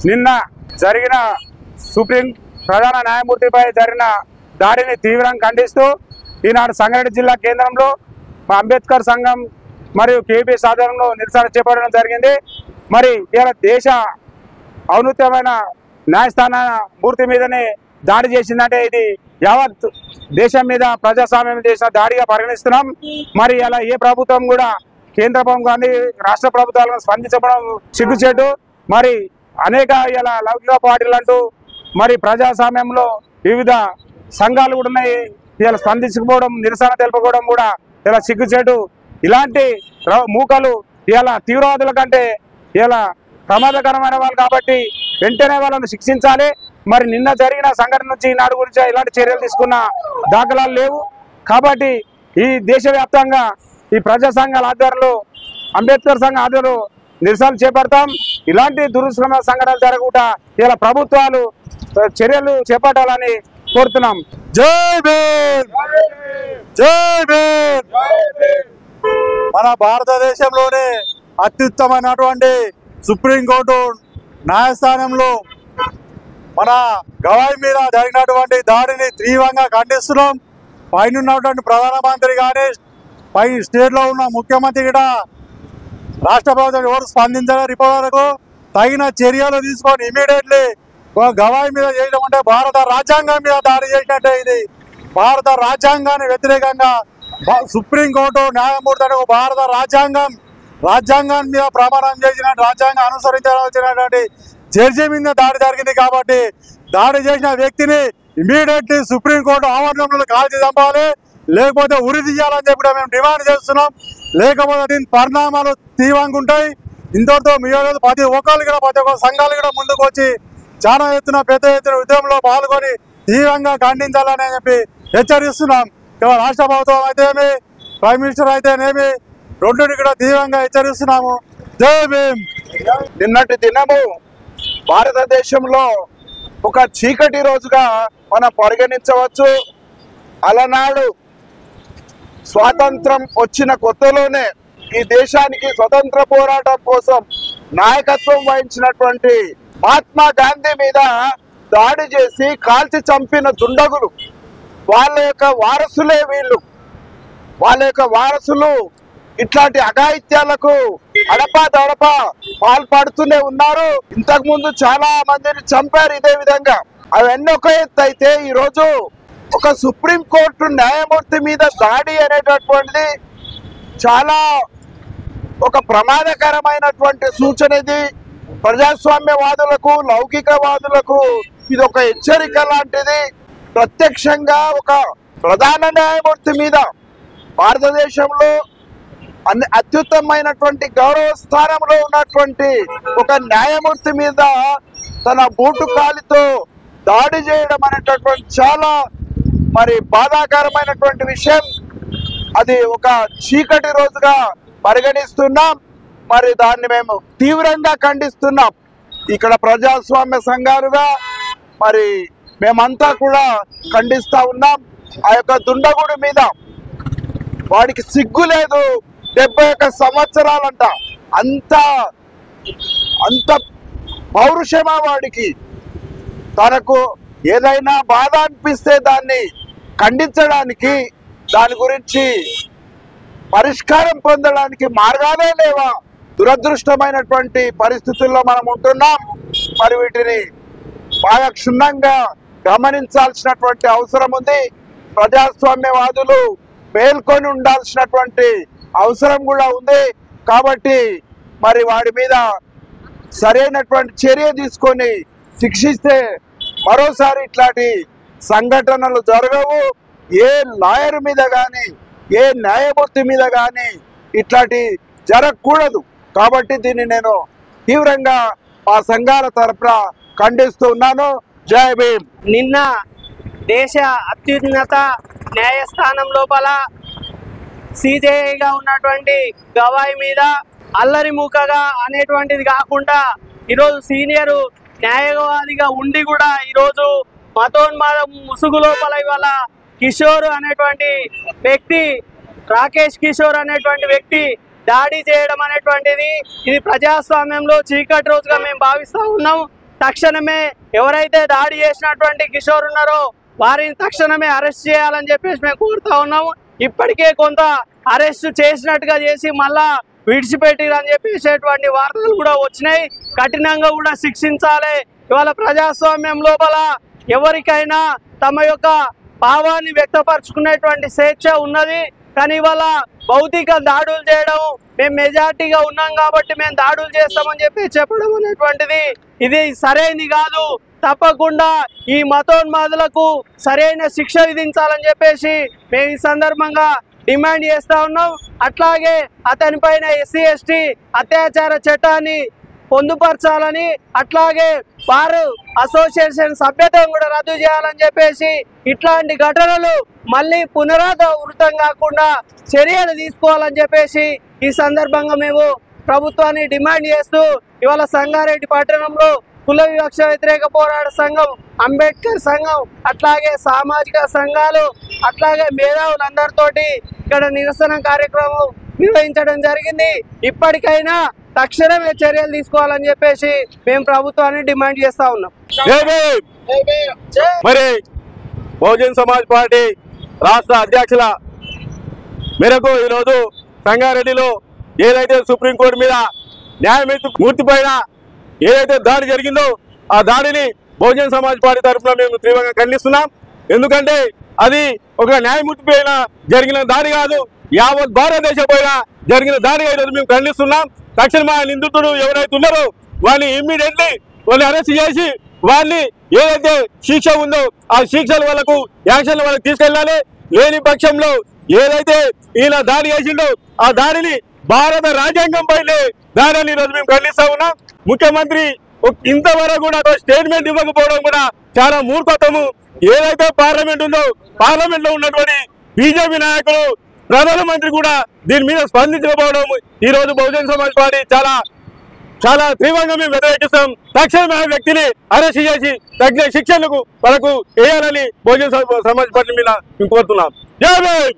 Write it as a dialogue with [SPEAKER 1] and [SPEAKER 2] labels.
[SPEAKER 1] నిన్న జరిగిన సుప్రీం ప్రధాన న్యాయమూర్తిపై జరిగిన దాడిని తీవ్రంగా ఖండిస్తూ ఈనాడు సంగారెడ్డి జిల్లా కేంద్రంలో అంబేద్కర్ సంఘం మరియు కేబీఎస్ ఆధ్వర్యంలో నిరసన చేపట్టడం జరిగింది. మరి ఇలా దేశ ఔన్నత్యమైన న్యాయస్థాన మూర్తి మీదనే దాడి చేసిందంటే ఇది యావత్ దేశం మీద ప్రజాస్వామ్యం చేసిన దాడిగా పరిగణిస్తున్నాం. మరి అలా ఏ ప్రభుత్వం కూడా కేంద్ర ప్రభుత్వం కానీ రాష్ట్ర ప్రభుత్వాలను స్పందించడం సిగ్గుచేటు. మరి అనేక ఇలా లౌకిక పార్టీలు అంటూ మరి ప్రజాస్వామ్యంలో వివిధ సంఘాలు కూడా ఉన్నాయి. ఇలా స్పందించకపోవడం, నిరసన తెలుపుకోవడం కూడా ఇలా సిగ్గుచేటు. ఇలాంటి మూకలు ఇలా తీవ్రవాదుల కంటే ఇలా ప్రమాదకరమైన వాళ్ళు కాబట్టి వెంటనే వాళ్ళను శిక్షించాలి. మరి నిన్న జరిగిన సంఘటన నుంచి ఈనాడు గురించి ఇలాంటి చర్యలు తీసుకున్న దాఖలాలు లేవు. కాబట్టి ఈ దేశవ్యాప్తంగా ఈ ప్రజా సంఘాల ఆధ్వర్యంలో అంబేద్కర్ సంఘ ఆధ్వర్యంలో నిరసనలు చేపడతాం. ఇలాంటి దురుస్కరణ సంఘటనలు జరగకుండా ఇలా ప్రభుత్వాలు చర్యలు చేపట్టాలని కోరుతున్నాం.
[SPEAKER 2] జై భీమ్, జై భీమ్. మన భారతదేశంలోనే అత్యుత్తమైనటువంటి సుప్రీంకోర్టు న్యాయస్థానంలో మన గవాయి మీద జరిగినటువంటి దాడిని తీవ్రంగా ఖండిస్తున్నాం. పైన ఉన్నటువంటి ప్రధానమంత్రి కానీ పై స్టేట్లో ఉన్న ముఖ్యమంత్రి కూడా రాష్ట్ర ప్రభుత్వం ఎవరు స్పందించారు ఇప్పటి వరకు. తగిన చర్యలు తీసుకొని ఇమీడియట్లీ గవాయి మీద చేయడం అంటే భారత రాజ్యాంగం మీద దాడి చేసినట్టే. ఇది భారత రాజ్యాంగాన్ని వ్యతిరేకంగా సుప్రీంకోర్టు న్యాయమూర్తి భారత రాజ్యాంగాన్ని మీద ప్రమాణం చేసిన రాజ్యాంగం అనుసరించాల్సినటువంటి జడ్జి మీద దాడి జరిగింది. కాబట్టి దాడి చేసిన వ్యక్తిని ఇమీడియట్లీ సుప్రీంకోర్టు ఆవరణంలో కాల్చి చంపాలి, లేకపోతే ఉరి తీయాలని చెప్పి మేము డిమాండ్ చేస్తున్నాం. లేకపోతే దీని పరిణామాలు తీవ్రంగా ఉంటాయి. ఇంతటితో మీరు ప్రతి ఒక్కరు కూడా ప్రతి ఒక్క సంఘాలు కూడా ముందుకు వచ్చి చాలా ఎత్తున పెద్ద ఎత్తున ఉద్యమంలో పాల్గొని తీవ్రంగా ఖండించాలని చెప్పి హెచ్చరిస్తున్నాం. రాష్ట్ర ప్రభుత్వం అయితేనేమి, ప్రైమ్ మినిస్టర్ అయితేనేమి రెండుని కూడా తీవ్రంగా హెచ్చరిస్తున్నాము. జై భీమ్.
[SPEAKER 1] నిన్నటి దినము భారతదేశంలో ఒక చీకటి రోజుగా మనం పరిగణించవచ్చు. అలనాడు స్వాతంత్రం వచ్చిన కొత్తలోనే ఈ దేశానికి స్వతంత్ర పోరాటం కోసం నాయకత్వం వహించినటువంటి మహాత్మా గాంధీ మీద దాడి చేసి కాల్చి చంపిన దుండగులు వాళ్ళ యొక్క వారసులే వీళ్ళు. వాళ్ళ యొక్క వారసులు ఇట్లాంటి అఘాయిత్యాలకు అడపా పాల్పడుతూనే ఉన్నారు. ఇంతకు ముందు చాలా మందిని చంపారు ఇదే విధంగా. అవన్నీ ఒక ఎత్తు అయితే ఈరోజు ఒక సుప్రీంకోర్టు న్యాయమూర్తి మీద దాడి అనేటటువంటిది చాలా ఒక ప్రమాదకరమైనటువంటి సూచన. ఇది ప్రజాస్వామ్యవాదులకు, లౌకికవాదులకు ఇది ఒక హెచ్చరిక లాంటిది. ప్రత్యక్షంగా ఒక ప్రధాన న్యాయమూర్తి మీద, భారతదేశంలో అత్యుత్తమైనటువంటి గౌరవ స్థానంలో ఉన్నటువంటి ఒక న్యాయమూర్తి మీద తన బూటు కాలితో దాడి చేయడం అనేటటువంటి చాలా మరి బాధాకరమైనటువంటి విషయం. అది ఒక చీకటి రోజుగా పరిగణిస్తున్నాం. మరి దాన్ని మేము తీవ్రంగా ఖండిస్తున్నాం. ఇక్కడ ప్రజాస్వామ్య సంఘాలుగా మరి మేమంతా కూడా ఖండిస్తూ ఉన్నాం. ఆ యొక్క దుండగుడి మీద వాడికి సిగ్గు లేదు. 71 సంవత్సరాలంట. అంత పౌరుషమా వాడికి? తనకు ఏదైనా బాధ అనిపిస్తే దాన్ని ఖండించడానికి, దాని గురించి పరిష్కారం పొందడానికి మార్గాలే లేవా? దురదృష్టమైనటువంటి పరిస్థితుల్లో మనం ఉంటున్నాం. మరి వీటిని బాగా క్షుణ్ణంగా గమనించాల్సినటువంటి అవసరం ఉంది. ప్రజాస్వామ్యవాదులు మేల్కొని ఉండాల్సినటువంటి అవసరం కూడా ఉంది. కాబట్టి మరి వాడి మీద సరైనటువంటి చర్య తీసుకొని శిక్షిస్తే మరోసారి ఇట్లాంటి సంఘటనలు జరగవు. ఏ లాయర్ మీద కానీ, ఏ న్యాయమూర్తి మీద కానీ ఇట్లాంటి జరగకూడదు. కాబట్టి దీన్ని నేను తీవ్రంగా ఆ సంఘాల తరపున ఖండిస్తూ ఉన్నాను. జై భీమ్.
[SPEAKER 3] నిన్న దేశ అత్యున్నత న్యాయస్థానం లోపల సిజేఐగా ఉన్నటువంటి గవాయి మీద అల్లరి మూకగా అనేటువంటిది కాకుండా ఈరోజు సీనియర్ న్యాయవాదిగా ఉండి కూడా ఈరోజు మతోన్మాద ముసుగు లోపల ఇవాళ కిషోర్ అనేటువంటి వ్యక్తి, రాకేష్ కిషోర్ అనేటువంటి వ్యక్తి దాడి చేయడం అనేటువంటిది ఇది ప్రజాస్వామ్యంలో చీకటి రోజుగా మేము భావిస్తూ ఉన్నాం. తక్షణమే ఎవరైతే దాడి చేసినటువంటి కిషోర్ ఉన్నారో వారిని తక్షణమే అరెస్ట్ చేయాలని చెప్పేసి మేము కోరుతా ఉన్నాము. ఇప్పటికే కొంత అరెస్ట్ చేసినట్టుగా చేసి మళ్ళా విడిచిపెట్టిరని చెప్పేసేటువంటి వార్తలు కూడా వచ్చినాయి. కఠినంగా కూడా శిక్షించాలి. ఇవాళ ప్రజాస్వామ్యం లోపల ఎవరికైనా తమ యొక్క భావాన్ని వ్యక్తపరచుకునేటువంటి స్వేచ్ఛ ఉన్నది. కానీ ఇవాళ భౌతిక దాడులు చేయడం, మేము మెజార్టీగా ఉన్నాం కాబట్టి మేము దాడులు చేస్తామని చెప్పడం అనేటువంటిది ఇది సరైనది కాదు. తప్పకుండా ఈ మతోన్మాదులకు సరైన శిక్ష విధించాలని చెప్పేసి మేము ఈ సందర్భంగా డిమాండ్ చేస్తా ఉన్నాం. అట్లాగే అతనిపైన SC ST అత్యాచార చట్టాన్ని పొందుపరచాలని, అట్లాగే బార్ అసోసియేషన్ సభ్యతను కూడా రద్దు చేయాలని చెప్పేసి ఇట్లాంటి ఘటనలు మళ్ళీ పునరావృతం కాకుండా చర్యలు తీసుకోవాలని చెప్పేసి ఈ సందర్భంగా మేము ప్రభుత్వాన్ని డిమాండ్ చేస్తూ ఇవాళ సంగారెడ్డి పట్టణంలో కుల వివక్ష వ్యతిరేక పోరాట సంఘం, అంబేద్కర్ సంఘం, అట్లాగే సామాజిక సంఘాలు, అట్లాగే మేధావులందరితోటి ఇక్కడ నిరసన కార్యక్రమం నిర్వహించడం జరిగింది. ఇప్పటికైనా తక్షణమే చర్యలు తీసుకోవాలని చెప్పేసి మేము ప్రభుత్వాన్ని డిమాండ్ చేస్తా ఉన్నాం.
[SPEAKER 2] మరి బహుజన్ సమాజ్ పార్టీ రాష్ట్ర అధ్యక్షుల మేరకు ఈరోజు సంగారెడ్డిలో ఏదైతే సుప్రీంకోర్టు మీద న్యాయమూర్తి పైన ఏదైతే దాడి జరిగిందో ఆ దాడిని బహుజన్ సమాజ్ పార్టీ తరఫున మేము తీవ్రంగా ఖండిస్తున్నాం. ఎందుకంటే అది ఒక న్యాయమూర్తి పైన జరిగిన దాడి కాదు, యావత్ భారతదేశం పైన జరిగిన దాడిగా ఈరోజు మేము ఖండిస్తున్నాం. తక్షణం ఆ నిందితుడు ఎవరైతే ఉన్నారో వాళ్ళని ఇమ్మీడియట్లీ వాళ్ళని అరెస్ట్ చేసి వాళ్ళని ఏదైతే శిక్ష ఉందో ఆ శిక్షల వాళ్ళకు యాక్షన్ల వాళ్ళకి తీసుకెళ్ళాలి. లేని పక్షంలో ఏదైతే ఈయన దాడి చేసిండో ఆ దాడిని భారత రాజ్యాంగం పైనే దాడిని ఈరోజు మేము ఖండిస్తా ఉన్నాం. ముఖ్యమంత్రి ఇంతవరకు కూడా స్టేట్మెంట్ ఇవ్వకపోవడం కూడా చాలా మూర్ఖత్వము. ఏదైతే పార్లమెంట్ ఉందో పార్లమెంట్ లో ఉన్నటువంటి బీజేపీ నాయకులు, ప్రధానమంత్రి కూడా దీని మీద స్పందించకపోవడం ఈ రోజు బహుజన్ సమాజ్ పార్టీ చాలా తీవ్రంగా మేము వ్యతిరేకిస్తాం. తక్షణమే ఆ వ్యక్తిని అరెస్ట్ చేసి తగిన శిక్షలకు వాళ్ళకు వేయాలని బహుజన్ సమాజ్ పార్టీ మీద మేము కోరుతున్నాం. జై భీమ్.